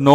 9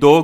2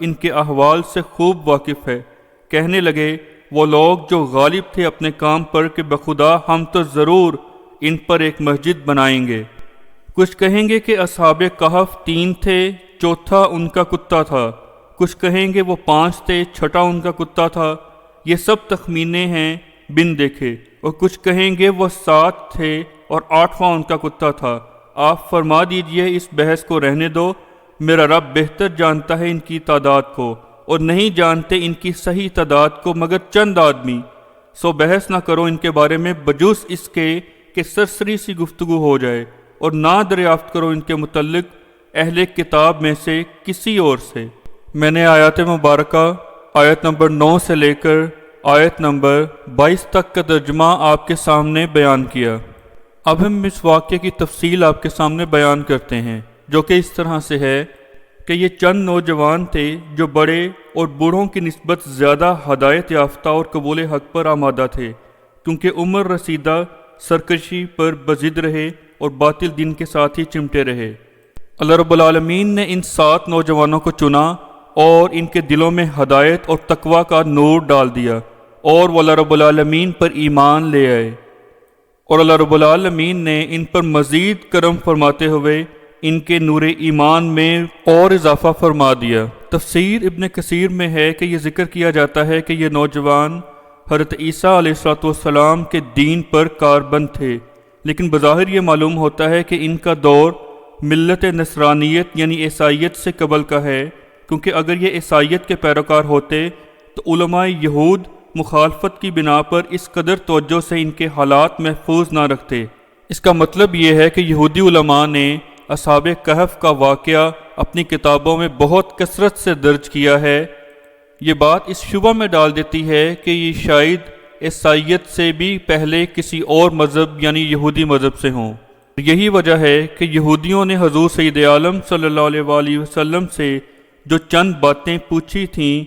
ان کے احوال سے خوب واقف ہے۔ کہنے لگے وہ لوگ جو غالب تھے اپنے کام پر کہ بخدا ہم تو ضرور ان پر ایک مسجد بنائیں گے۔ کچھ کہیں گے کہ اصحاب کہف 3 تھے، چوتھا ان کا کتا تھا، کچھ کہیں گے وہ 5 تھے، چھٹا ان کا کتا تھا۔ یہ سب تخمینے ہیں بن دیکھے، اور کچھ کہیں گے وہ 7 تھے اور 8واں ان کا کتا تھا۔ آپ فرما دیجئے اس بحث کو رہنے دو، میرا رب بہتر جانتا ہے ان کی تعداد کو، اور نہیں جانتے ان کی صحیح تعداد کو مگر چند آدمی، سو بحث نہ کرو ان کے بارے میں بجوز اس کے کہ سرسری سی گفتگو ہو جائے، اور نہ دریافت کرو ان کے متعلق اہل کتاب میں سے کسی اور سے۔ میں نے آیات مبارکہ آیت نمبر 9 سے لے کر آیت نمبر 22 تک کا ترجمہ آپ کے سامنے بیان کیا۔ اب ہم اس واقعے کی تفصیل آپ کے سامنے بیان کرتے ہیں، جو کہ اس طرح سے ہے کہ یہ چند نوجوان تھے جو بڑے اور بوڑھوں کی نسبت زیادہ ہدایت یافتہ اور قبول حق پر آمادہ تھے، کیونکہ عمر رسیدہ سرکشی پر بضد رہے اور باطل دین کے ساتھ ہی چمٹے رہے۔ اللہ رب العالمین نے ان 7 نوجوانوں کو چنا اور ان کے دلوں میں ہدایت اور تقوی کا نور ڈال دیا، اور وہ اللہ رب العالمین پر ایمان لے آئے، اور اللہ رب العالمین نے ان پر مزید کرم فرماتے ہوئے ان کے نور ایمان میں اور اضافہ فرما دیا۔ تفسیر ابن کثیر میں ہے کہ یہ ذکر کیا جاتا ہے کہ یہ نوجوان حضرت عیسیٰ علیہ السلام کے دین پر کاربند تھے، لیکن بظاہر یہ معلوم ہوتا ہے کہ ان کا دور ملت نصرانیت یعنی عیسائیت سے قبل کا ہے، کیونکہ اگر یہ عیسائیت کے پیروکار ہوتے تو علماء یہود مخالفت کی بنا پر اس قدر توجہ سے ان کے حالات محفوظ نہ رکھتے۔ اس کا مطلب یہ ہے کہ یہودی علماء نے اصحاب کہف کا واقعہ اپنی کتابوں میں بہت کثرت سے درج کیا ہے۔ یہ بات اس شبہ میں ڈال دیتی ہے کہ یہ شاید عیسائیت سے بھی پہلے کسی اور مذہب یعنی یہودی مذہب سے ہوں۔ یہی وجہ ہے کہ یہودیوں نے حضور سید عالم صلی اللہ علیہ وآلہ وسلم سے جو چند باتیں پوچھی تھیں،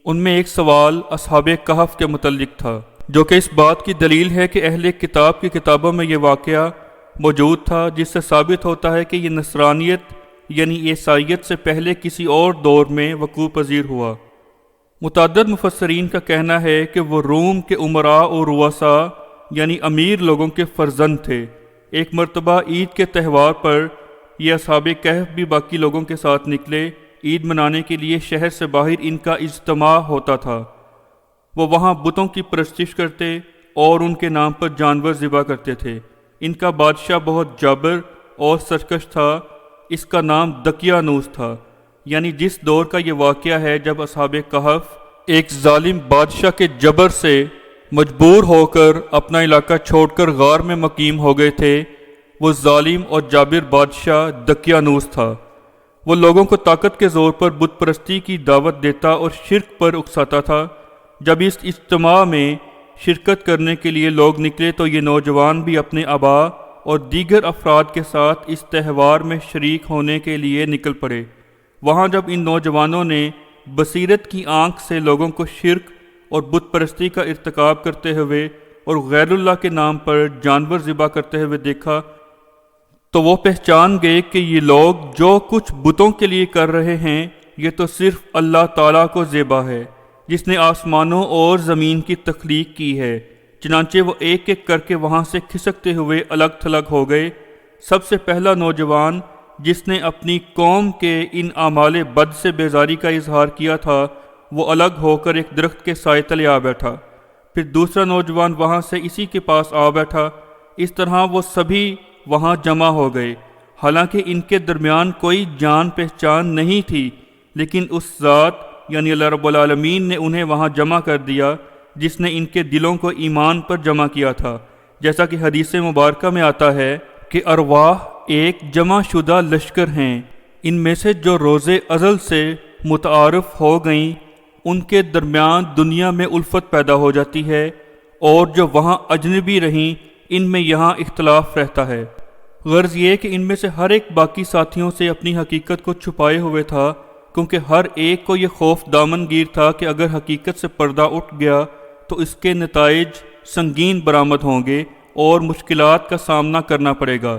ان میں ایک سوال اصحاب کہف کے متعلق تھا، جو کہ اس بات کی دلیل ہے کہ اہل کتاب کی کتابوں میں یہ واقعہ موجود تھا، جس سے ثابت ہوتا ہے کہ یہ نصرانیت یعنی عیسائیت سے پہلے کسی اور دور میں وقوع پذیر ہوا۔ متعدد مفسرین کا کہنا ہے کہ وہ روم کے امراء اور رؤساء یعنی امیر لوگوں کے فرزند تھے۔ ایک مرتبہ عید کے تہوار پر یہ اصحاب کہف بھی باقی لوگوں کے ساتھ نکلے۔ عید منانے کے لیے شہر سے باہر ان کا اجتماع ہوتا تھا۔ وہ وہاں بتوں کی پرستش کرتے اور ان کے نام پر جانور ذبح کرتے تھے۔ ان کا بادشاہ بہت جابر اور سرکش تھا، اس کا نام دقیانوس تھا۔ یعنی جس دور کا یہ واقعہ ہے جب اصحاب کہف ایک ظالم بادشاہ کے جبر سے مجبور ہو کر اپنا علاقہ چھوڑ کر غار میں مقیم ہو گئے تھے، وہ ظالم اور جابر بادشاہ دقیانوس تھا۔ وہ لوگوں کو طاقت کے زور پر بت پرستی کی دعوت دیتا اور شرک پر اکساتا تھا۔ جب اس اجتماع میں شرکت کرنے کے لیے لوگ نکلے تو یہ نوجوان بھی اپنے آباء اور دیگر افراد کے ساتھ اس تہوار میں شریک ہونے کے لیے نکل پڑے۔ وہاں جب ان نوجوانوں نے بصیرت کی آنکھ سے لوگوں کو شرک اور بت پرستی کا ارتکاب کرتے ہوئے اور غیر اللہ کے نام پر جانور ذبح کرتے ہوئے دیکھا تو وہ پہچان گئے کہ یہ لوگ جو کچھ بتوں کے لیے کر رہے ہیں یہ تو صرف اللہ تعالیٰ کو ذبح ہے، جس نے آسمانوں اور زمین کی تخلیق کی ہے۔ چنانچہ وہ ایک ایک کر کے وہاں سے کھسکتے ہوئے الگ تھلگ ہو گئے۔ سب سے پہلا نوجوان جس نے اپنی قوم کے ان اعمال بد سے بیزاری کا اظہار کیا تھا، وہ الگ ہو کر ایک درخت کے سائے تلے آ بیٹھا۔ پھر دوسرا نوجوان وہاں سے اسی کے پاس آ بیٹھا۔ اس طرح وہ سبھی وہاں جمع ہو گئے، حالانکہ ان کے درمیان کوئی جان پہچان نہیں تھی، لیکن اس ذات یعنی اللہ رب العالمین نے انہیں وہاں جمع کر دیا جس نے ان کے دلوں کو ایمان پر جمع کیا تھا۔ جیسا کہ حدیث مبارکہ میں آتا ہے کہ ارواح ایک جمع شدہ لشکر ہیں، ان میں سے جو روز ازل سے متعارف ہو گئیں ان کے درمیان دنیا میں الفت پیدا ہو جاتی ہے، اور جو وہاں اجنبی رہیں ان میں یہاں اختلاف رہتا ہے۔ غرض یہ کہ ان میں سے ہر ایک باقی ساتھیوں سے اپنی حقیقت کو چھپائے ہوئے تھا، کیونکہ ہر ایک کو یہ خوف دامن گیر تھا کہ اگر حقیقت سے پردہ اٹھ گیا تو اس کے نتائج سنگین برآمد ہوں گے اور مشکلات کا سامنا کرنا پڑے گا۔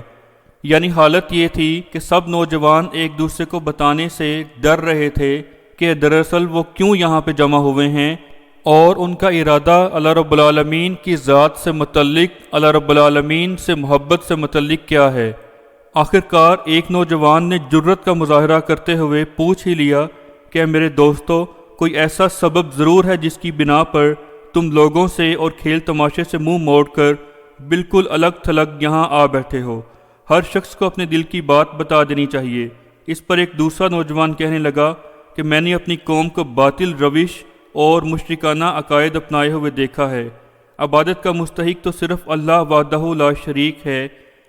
یعنی حالت یہ تھی کہ سب نوجوان ایک دوسرے کو بتانے سے ڈر رہے تھے کہ دراصل وہ کیوں یہاں پہ جمع ہوئے ہیں اور ان کا ارادہ اللہ رب العالمین کی ذات سے متعلق، اللہ رب العالمین سے محبت سے متعلق کیا ہے۔ آخرکار ایک نوجوان نے جرت کا مظاہرہ کرتے ہوئے پوچھ ہی لیا کہ میرے دوستو، کوئی ایسا سبب ضرور ہے جس کی بنا پر تم لوگوں سے اور کھیل تماشے سے منہ موڑ کر بالکل الگ تھلگ یہاں آ بیٹھے ہو۔ ہر شخص کو اپنے دل کی بات بتا دینی چاہیے۔ اس پر ایک دوسرا نوجوان کہنے لگا کہ میں نے اپنی قوم کو باطل روش اور مشرکانہ عقائد اپنائے ہوئے دیکھا ہے۔ عبادت کا مستحق تو صرف اللہ وحدہ لا شریک ہے،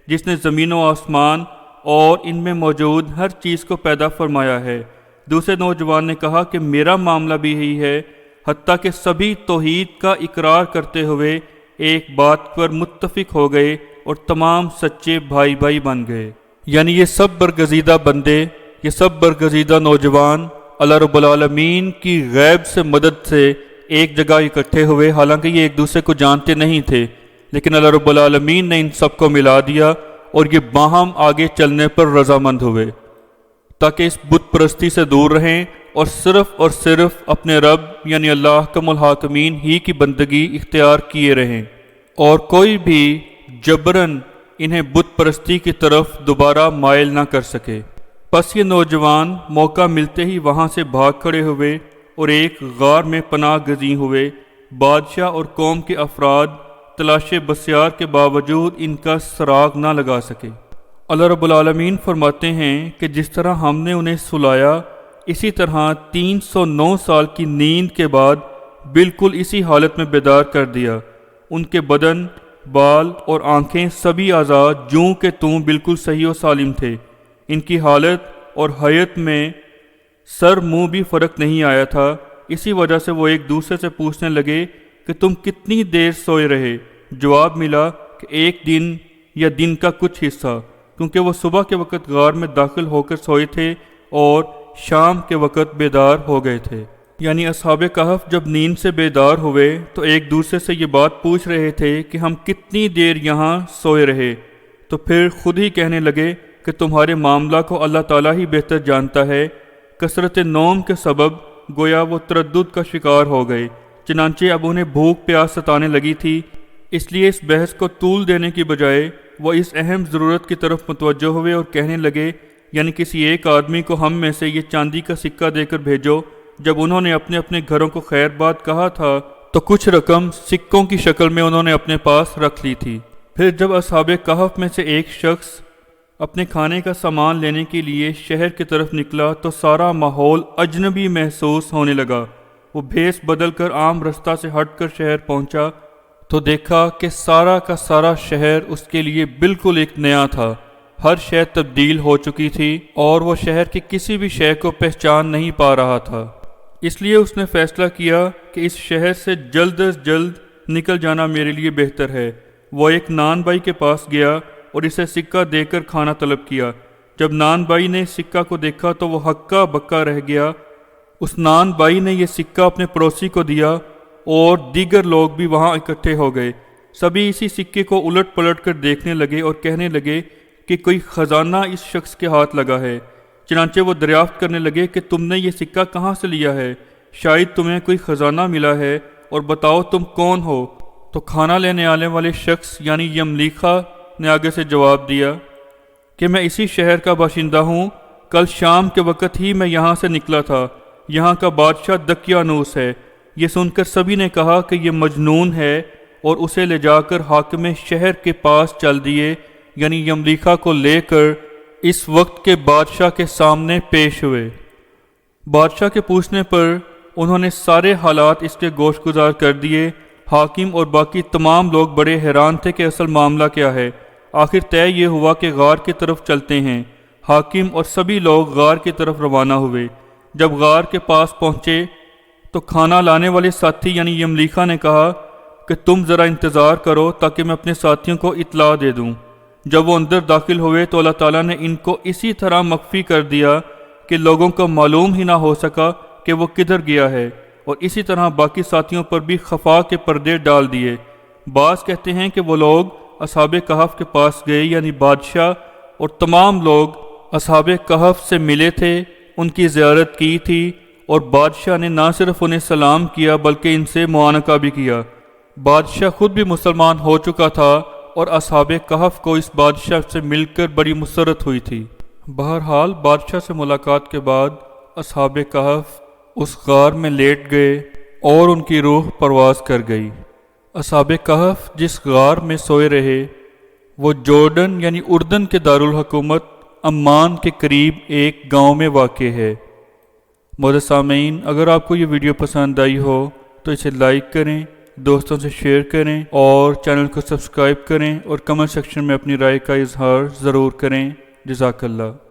جس نے زمین و آسمان اور ان میں موجود ہر چیز کو پیدا فرمایا ہے۔ دوسرے نوجوان نے کہا کہ میرا معاملہ بھی یہی ہے، حتیٰ کہ سبھی توحید کا اقرار کرتے ہوئے ایک بات پر متفق ہو گئے اور تمام سچے بھائی بھائی بن گئے۔ یعنی یہ سب برگزیدہ بندے، یہ سب برگزیدہ نوجوان اللہ رب العالمین کی غیب سے مدد سے ایک جگہ اکٹھے ہوئے، حالانکہ یہ ایک دوسرے کو جانتے نہیں تھے، لیکن اللہ رب العالمین نے ان سب کو ملا دیا اور یہ باہم آگے چلنے پر رضامند ہوئے تاکہ اس بت پرستی سے دور رہیں اور صرف اپنے رب یعنی اللہ حکم الحاکمین ہی کی بندگی اختیار کیے رہیں، اور کوئی بھی جبراً انہیں بت پرستی کی طرف دوبارہ مائل نہ کر سکے۔ پس یہ نوجوان موقع ملتے ہی وہاں سے بھاگ کھڑے ہوئے اور ایک غار میں پناہ گزین ہوئے۔ بادشاہ اور قوم کے افراد تلاش بسیار کے باوجود ان کا سراغ نہ لگا سکے۔ اللہ رب العالمین فرماتے ہیں کہ جس طرح ہم نے انہیں سلایا، اسی طرح 309 سال کی نیند کے بعد بالکل اسی حالت میں بیدار کر دیا۔ ان کے بدن، بال اور آنکھیں، سبھی اعضاء جوں کہ توں بالکل صحیح و سالم تھے۔ ان کی حالت اور حیت میں سر منہ بھی فرق نہیں آیا تھا۔ اسی وجہ سے وہ ایک دوسرے سے پوچھنے لگے کہ تم کتنی دیر سوئے رہے؟ جواب ملا کہ ایک دن یا دن کا کچھ حصہ، کیونکہ وہ صبح کے وقت غار میں داخل ہو کر سوئے تھے اور شام کے وقت بیدار ہو گئے تھے۔ یعنی اصحاب کہف جب نیند سے بیدار ہوئے تو ایک دوسرے سے یہ بات پوچھ رہے تھے کہ ہم کتنی دیر یہاں سوئے رہے، تو پھر خود ہی کہنے لگے کہ تمہارے معاملہ کو اللہ تعالیٰ ہی بہتر جانتا ہے۔ کثرت نوم کے سبب گویا وہ تردد کا شکار ہو گئے، چنانچہ اب انہیں بھوک پیاس ستانے لگی تھی، اس لیے اس بحث کو طول دینے کی بجائے وہ اس اہم ضرورت کی طرف متوجہ ہوئے اور کہنے لگے، یعنی کسی ایک آدمی کو ہم میں سے یہ چاندی کا سکہ دے کر بھیجو۔ جب انہوں نے اپنے اپنے گھروں کو خیر بات کہا تھا تو کچھ رقم سکوں کی شکل میں انہوں نے اپنے پاس رکھ لی تھی۔ پھر جب اصحاب کہف میں سے ایک شخص اپنے کھانے کا سامان لینے کے لیے شہر کی طرف نکلا تو سارا ماحول اجنبی محسوس ہونے لگا۔ وہ بھیس بدل کر عام رستہ سے ہٹ کر شہر پہنچا تو دیکھا کہ سارا کا سارا شہر اس کے لیے بالکل ایک نیا تھا۔ ہر شے تبدیل ہو چکی تھی اور وہ شہر کی کسی بھی شے کو پہچان نہیں پا رہا تھا۔ اس لیے اس نے فیصلہ کیا کہ اس شہر سے جلد از جلد نکل جانا میرے لیے بہتر ہے۔ وہ ایک نان بائی کے پاس گیا اور اسے سکہ دے کر کھانا طلب کیا۔ جب نان بائی نے سکہ کو دیکھا تو وہ ہکا بکا رہ گیا۔ اس نان بائی نے یہ سکہ اپنے پڑوسی کو دیا اور دیگر لوگ بھی وہاں اکٹھے ہو گئے۔ سبھی اسی سکے کو الٹ پلٹ کر دیکھنے لگے اور کہنے لگے کہ کوئی خزانہ اس شخص کے ہاتھ لگا ہے۔ چنانچہ وہ دریافت کرنے لگے کہ تم نے یہ سکہ کہاں سے لیا ہے؟ شاید تمہیں کوئی خزانہ ملا ہے، اور بتاؤ تم کون ہو؟ تو کھانا لینے آنے والے شخص یعنی یملیخا نے آگے سے جواب دیا کہ میں اسی شہر کا باشندہ ہوں، کل شام کے وقت ہی میں یہاں سے نکلا تھا، یہاں کا بادشاہ دقیانوس ہے۔ یہ سن کر سبھی نے کہا کہ یہ مجنون ہے اور اسے لے جا کر حاکم شہر کے پاس چل دیے، یعنی یملیخا کو لے کر اس وقت کے بادشاہ کے سامنے پیش ہوئے۔ بادشاہ کے پوچھنے پر انہوں نے سارے حالات اس کے گوش گزار کر دیے۔ حاکم اور باقی تمام لوگ بڑے حیران تھے کہ اصل معاملہ کیا ہے۔ آخر طے یہ ہوا کہ غار کی طرف چلتے ہیں۔ حاکم اور سبھی لوگ غار کی طرف روانہ ہوئے۔ جب غار کے پاس پہنچے تو کھانا لانے والے ساتھی یعنی یملیخا نے کہا کہ تم ذرا انتظار کرو تاکہ میں اپنے ساتھیوں کو اطلاع دے دوں۔ جب وہ اندر داخل ہوئے تو اللہ تعالیٰ نے ان کو اسی طرح مخفی کر دیا کہ لوگوں کو معلوم ہی نہ ہو سکا کہ وہ کدھر گیا ہے، اور اسی طرح باقی ساتھیوں پر بھی خفا کے پردے ڈال دیے۔ بعض کہتے ہیں کہ وہ لوگ اصحاب کہف کے پاس گئے، یعنی بادشاہ اور تمام لوگ اصحاب کہف سے ملے تھے، ان کی زیارت کی تھی اور بادشاہ نے نہ صرف انہیں سلام کیا بلکہ ان سے معانقہ بھی کیا۔ بادشاہ خود بھی مسلمان ہو چکا تھا اور اصحاب کہف کو اس بادشاہ سے مل کر بڑی مسرت ہوئی تھی۔ بہرحال بادشاہ سے ملاقات کے بعد اصحاب کہف اس غار میں لیٹ گئے اور ان کی روح پرواز کر گئی۔ اصحاب کہف جس غار میں سوئے رہے وہ جورڈن یعنی اردن کے دارالحکومت عمان کے قریب ایک گاؤں میں واقع ہے۔ معزز سامعین، اگر آپ کو یہ ویڈیو پسند آئی ہو تو اسے لائک کریں، دوستوں سے شیئر کریں اور چینل کو سبسکرائب کریں اور کمنٹ سیکشن میں اپنی رائے کا اظہار ضرور کریں۔ جزاک اللہ۔